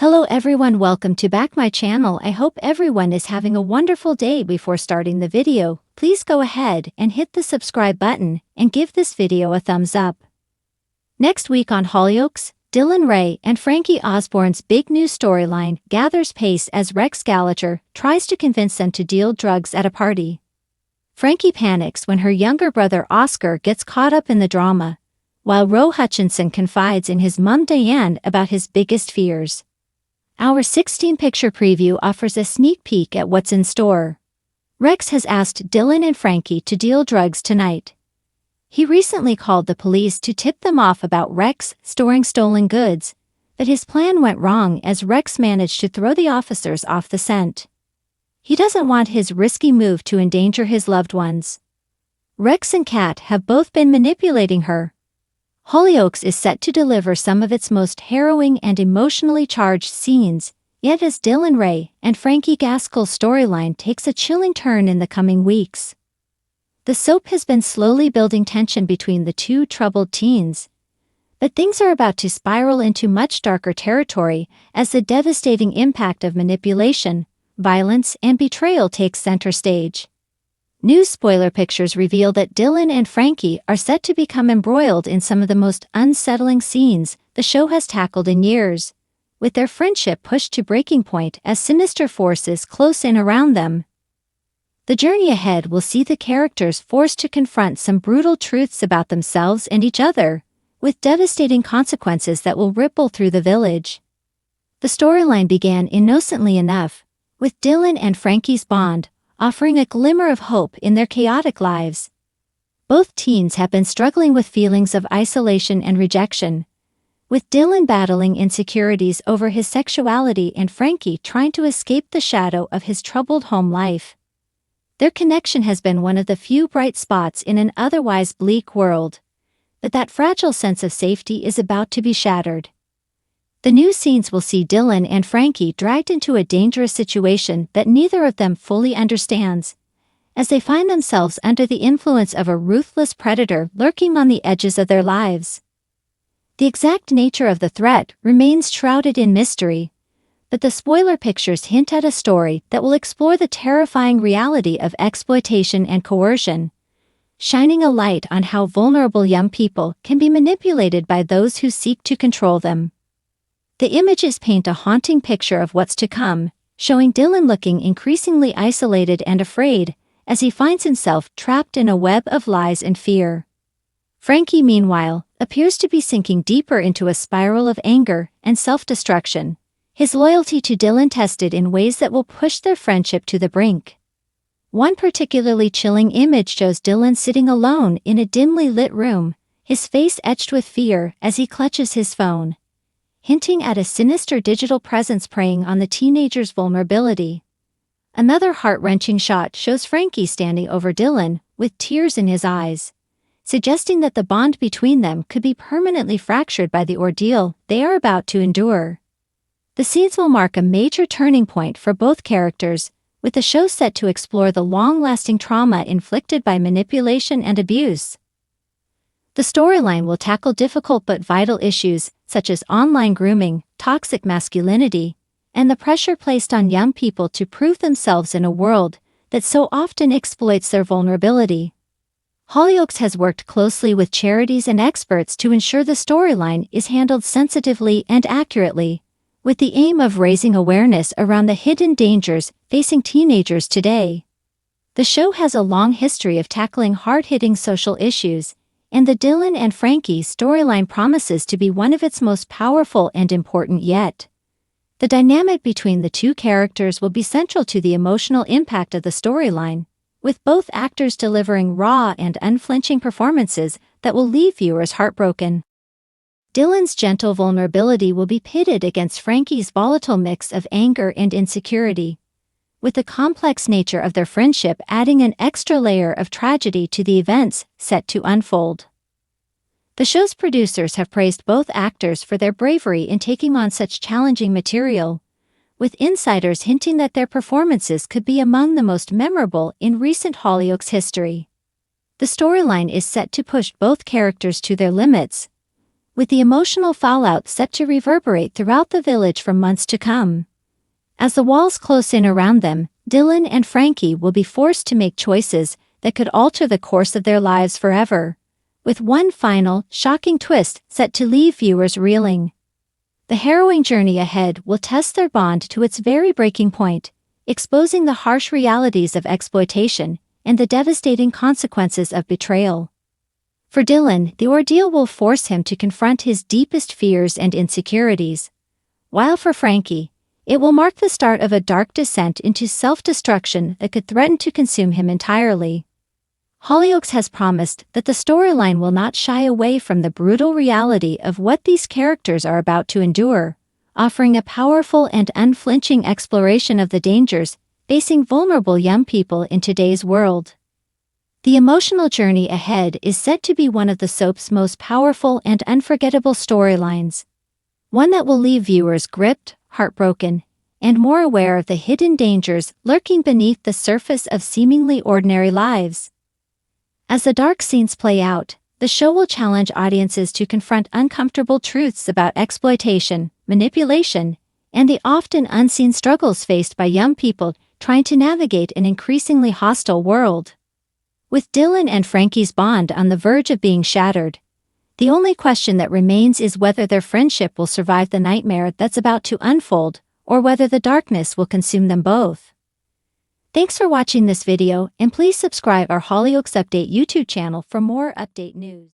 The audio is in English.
Hello everyone, welcome to back my channel. I hope everyone is having a wonderful day. Before starting the video, please go ahead and hit the subscribe button and give this video a thumbs up. Next week on Hollyoaks, Dillon Ray and Frankie Osborne's big new storyline gathers pace as Rex Gallagher tries to convince them to deal drugs at a party. Frankie panics when her younger brother Oscar gets caught up in the drama, while Ro Hutchinson confides in his mum Diane about his biggest fears. Our 16-picture preview offers a sneak peek at what's in store. Rex has asked Dillon and Frankie to deal drugs tonight. He recently called the police to tip them off about Rex storing stolen goods, but his plan went wrong as Rex managed to throw the officers off the scent. He doesn't want his risky move to endanger his loved ones. Rex and Kat have both been manipulating her. Hollyoaks is set to deliver some of its most harrowing and emotionally charged scenes, yet as Dillon Ray and Frankie Gaskell's storyline takes a chilling turn in the coming weeks. The soap has been slowly building tension between the two troubled teens, but things are about to spiral into much darker territory as the devastating impact of manipulation, violence, and betrayal takes center stage. New spoiler pictures reveal that Dillon and Frankie are set to become embroiled in some of the most unsettling scenes the show has tackled in years, with their friendship pushed to breaking point as sinister forces close in around them. The journey ahead will see the characters forced to confront some brutal truths about themselves and each other, with devastating consequences that will ripple through the village. The storyline began innocently enough, with Dillon and Frankie's bond offering a glimmer of hope in their chaotic lives. Both teens have been struggling with feelings of isolation and rejection, with Dillon battling insecurities over his sexuality and Frankie trying to escape the shadow of his troubled home life. Their connection has been one of the few bright spots in an otherwise bleak world, but that fragile sense of safety is about to be shattered. The new scenes will see Dillon and Frankie dragged into a dangerous situation that neither of them fully understands, as they find themselves under the influence of a ruthless predator lurking on the edges of their lives. The exact nature of the threat remains shrouded in mystery, but the spoiler pictures hint at a story that will explore the terrifying reality of exploitation and coercion, shining a light on how vulnerable young people can be manipulated by those who seek to control them. The images paint a haunting picture of what's to come, showing Dillon looking increasingly isolated and afraid as he finds himself trapped in a web of lies and fear. Frankie, meanwhile, appears to be sinking deeper into a spiral of anger and self-destruction, his loyalty to Dillon tested in ways that will push their friendship to the brink. One particularly chilling image shows Dillon sitting alone in a dimly lit room, his face etched with fear as he clutches his phone, hinting at a sinister digital presence preying on the teenager's vulnerability. Another heart-wrenching shot shows Frankie standing over Dillon, with tears in his eyes, suggesting that the bond between them could be permanently fractured by the ordeal they are about to endure. The scenes will mark a major turning point for both characters, with the show set to explore the long-lasting trauma inflicted by manipulation and abuse. The storyline will tackle difficult but vital issues, such as online grooming, toxic masculinity, and the pressure placed on young people to prove themselves in a world that so often exploits their vulnerability. Hollyoaks has worked closely with charities and experts to ensure the storyline is handled sensitively and accurately, with the aim of raising awareness around the hidden dangers facing teenagers today. The show has a long history of tackling hard-hitting social issues, and the Dillon and Frankie storyline promises to be one of its most powerful and important yet. The dynamic between the two characters will be central to the emotional impact of the storyline, with both actors delivering raw and unflinching performances that will leave viewers heartbroken. Dillon's gentle vulnerability will be pitted against Frankie's volatile mix of anger and insecurity, with the complex nature of their friendship adding an extra layer of tragedy to the events set to unfold. The show's producers have praised both actors for their bravery in taking on such challenging material, with insiders hinting that their performances could be among the most memorable in recent Hollyoaks history. The storyline is set to push both characters to their limits, with the emotional fallout set to reverberate throughout the village for months to come. As the walls close in around them, Dillon and Frankie will be forced to make choices that could alter the course of their lives forever, with one final, shocking twist set to leave viewers reeling. The harrowing journey ahead will test their bond to its very breaking point, exposing the harsh realities of exploitation and the devastating consequences of betrayal. For Dillon, the ordeal will force him to confront his deepest fears and insecurities, while for Frankie, it will mark the start of a dark descent into self-destruction that could threaten to consume him entirely. Hollyoaks has promised that the storyline will not shy away from the brutal reality of what these characters are about to endure, offering a powerful and unflinching exploration of the dangers facing vulnerable young people in today's world. The emotional journey ahead is set to be one of the soap's most powerful and unforgettable storylines, one that will leave viewers gripped, heartbroken, and more aware of the hidden dangers lurking beneath the surface of seemingly ordinary lives. As the dark scenes play out, the show will challenge audiences to confront uncomfortable truths about exploitation, manipulation, and the often unseen struggles faced by young people trying to navigate an increasingly hostile world. With Dillon and Frankie's bond on the verge of being shattered, the only question that remains is whether their friendship will survive the nightmare that's about to unfold, or whether the darkness will consume them both. Thanks for watching this video, and please subscribe our Hollyoaks Update YouTube channel for more update news.